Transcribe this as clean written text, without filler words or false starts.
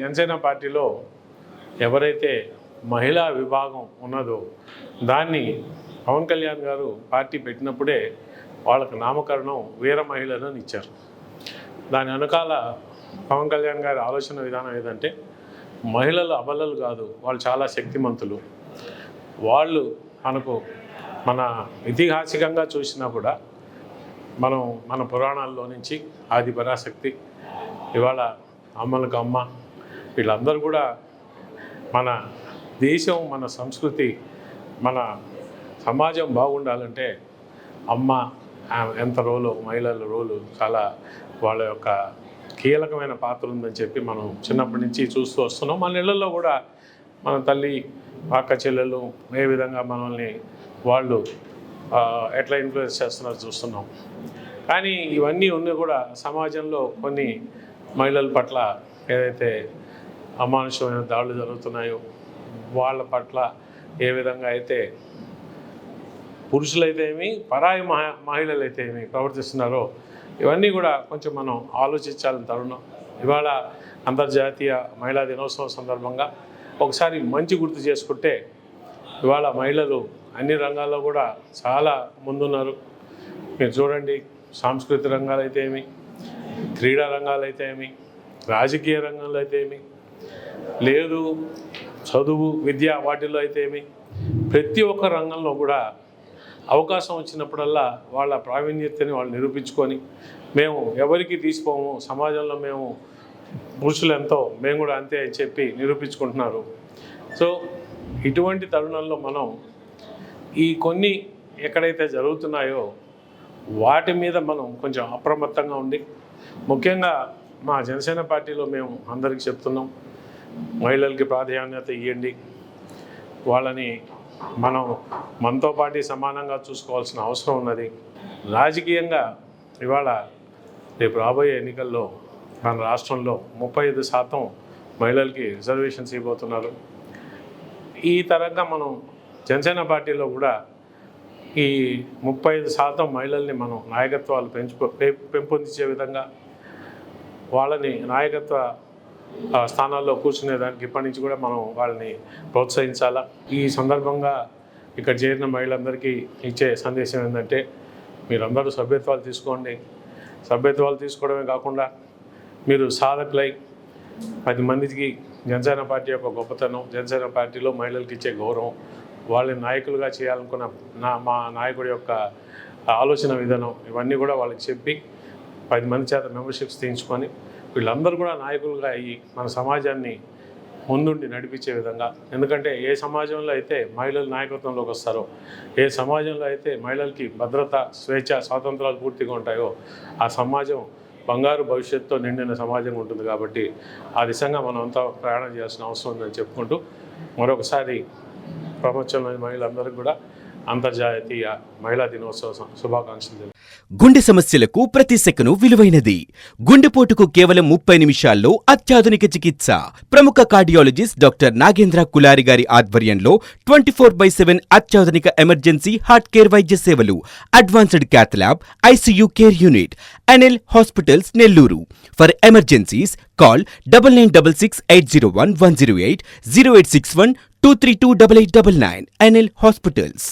జనసేన పార్టీలో ఎవరైతే మహిళా విభాగం ఉన్నదో దాన్ని పవన్ కళ్యాణ్ గారు పార్టీ పెట్టినప్పుడే వాళ్ళకు నామకరణం వీర మహిళలను ఇచ్చారు. దాని వెనకాల పవన్ కళ్యాణ్ గారి ఆలోచన విధానం ఏదంటే మహిళలు అబలలు కాదు, వాళ్ళు చాలా శక్తిమంతులు. వాళ్ళు మనకు మన ఐతిహాసికంగా చూసినా కూడా మన పురాణాల్లో నుంచి ఆది పరాశక్తి, ఇవాళ అమ్మలకు అమ్మ, వీళ్ళందరూ కూడా మన దేశం, మన సంస్కృతి, మన సమాజం బాగుండాలంటే అమ్మ ఎంత రోలు, మహిళల రోలు చాలా వాళ్ళ యొక్క కీలకమైన పాత్ర ఉందని చెప్పి మనం చిన్నప్పటి నుంచి చూస్తూ వస్తున్నాం. మన ఇళ్లలో కూడా మన తల్లి, అక్క చెల్లెలు ఏ విధంగా మనల్ని వాళ్ళు ఎట్లా ఇన్ఫ్లుయెన్స్ చేస్తున్నారో చూస్తున్నాం. కానీ ఇవన్నీ ఉన్నాయి కూడా సమాజంలో కొన్ని మహిళల పట్ల ఏదైతే అమానుషమైన దాడులు జరుగుతున్నాయో, వాళ్ళ పట్ల ఏ విధంగా అయితే పురుషులైతే ఏమి, పరాయి మహిళలైతే ఏమి ప్రవర్తిస్తున్నారో ఇవన్నీ కూడా కొంచెం మనం ఆలోచించాలని తరుణం. ఇవాళ అంతర్జాతీయ మహిళా దినోత్సవం సందర్భంగా ఒకసారి మంచి గుర్తు చేసుకుంటే ఇవాళ మహిళలు అన్ని రంగాల్లో కూడా చాలా ముందున్నారు. మీరు చూడండి, సాంస్కృతిక రంగాలు అయితే ఏమి, క్రీడా రంగాలు అయితే ఏమి, రాజకీయ రంగంలో అయితే ఏమి, లేదు చదువు విద్య వాటిల్లో అయితే ఏమి, ప్రతి ఒక్క రంగంలో కూడా అవకాశం వచ్చినప్పుడల్లా వాళ్ళ ప్రావీణ్యతని వాళ్ళు నిరూపించుకొని మేము ఎవరికి తీసిపోము, సమాజంలో మేము పురుషులు ఎంతో మేము కూడా అంతే అని చెప్పి నిరూపించుకుంటున్నారు. సో ఇటువంటి తరుణంలో మనం ఈ కొన్ని ఎక్కడైతే జరుగుతున్నాయో వాటి మీద మనం కొంచెం అప్రమత్తంగా ఉండి, ముఖ్యంగా మా జనసేన పార్టీలో మేము అందరికీ చెప్తున్నాం, మహిళలకి ప్రాధాన్యత ఇవ్వండి, వాళ్ళని మనతో పాటు సమానంగా చూసుకోవాల్సిన అవసరం ఉన్నది. రాజకీయంగా ఇవాళ రేపు రాబోయే ఎన్నికల్లో మన రాష్ట్రంలో 35% మహిళలకి రిజర్వేషన్స్ ఇవ్వబోతున్నారు. ఈ తరంగా మనం జనసేన పార్టీలో కూడా ఈ 35% మహిళల్ని మనం నాయకత్వాలు పెంపొందించే విధంగా వాళ్ళని నాయకత్వ స్థానాల్లో కూర్చునేదానికి ఇప్పటి నుంచి కూడా మనం వాళ్ళని ప్రోత్సహించాలా. ఈ సందర్భంగా ఇక్కడ చేరిన మహిళలందరికీ ఇచ్చే సందేశం ఏంటంటే మీరందరూ సభ్యత్వాలు తీసుకోండి. సభ్యత్వాలు తీసుకోవడమే కాకుండా మీరు సాధకులై 10 మందికి జనసేన పార్టీ యొక్క గొప్పతనం, జనసేన పార్టీలో మహిళలకు ఇచ్చే గౌరవం, వాళ్ళని నాయకులుగా చేయాలనుకున్న మా నాయకుడి యొక్క ఆలోచన విధానం ఇవన్నీ కూడా వాళ్ళకి చెప్పి 10 మంది చేత మెంబర్షిప్స్ తీయించుకొని వీళ్ళందరూ కూడా నాయకులుగా అయ్యి మన సమాజాన్ని ముందుండి నడిపించే విధంగా. ఎందుకంటే ఏ సమాజంలో అయితే మహిళలు నాయకత్వంలోకి వస్తారో, ఏ సమాజంలో అయితే మహిళలకి భద్రత, స్వేచ్ఛ, స్వాతంత్రాలు పూర్తిగా ఉంటాయో ఆ సమాజం బంగారు భవిష్యత్తుతో నిండిన సమాజం ఉంటుంది. కాబట్టి ఆ దిశగా మనం అంతా ప్రయాణం చేయాల్సిన అవసరం ఉందని చెప్పుకుంటూ మరొకసారి ప్రపంచంలోని మహిళలందరికీ కూడా అంతర్జాతీయ మహిళా దినోత్సవ శుభాకాంక్షలు. గుండె సమస్యలకు ప్రతి సెకను విలువైనది. గుండెపోటుకు కేవలం 30 నిమిషాల్లో అత్యాధునిక చికిత్స. ప్రముఖ కార్డియాలజిస్ట్ డాక్టర్ నాగేంద్ర కులారి గారి ఆధ్వర్యంలో 24/7 అత్యాధునిక ఎమర్జెన్సీ హార్ట్ కేర్ వైద్య సేవలు. Advanced cath lab, ICU care unit. NL hospitals Nellore. For emergencies call 9966801108 0861 2328899. NL hospitals.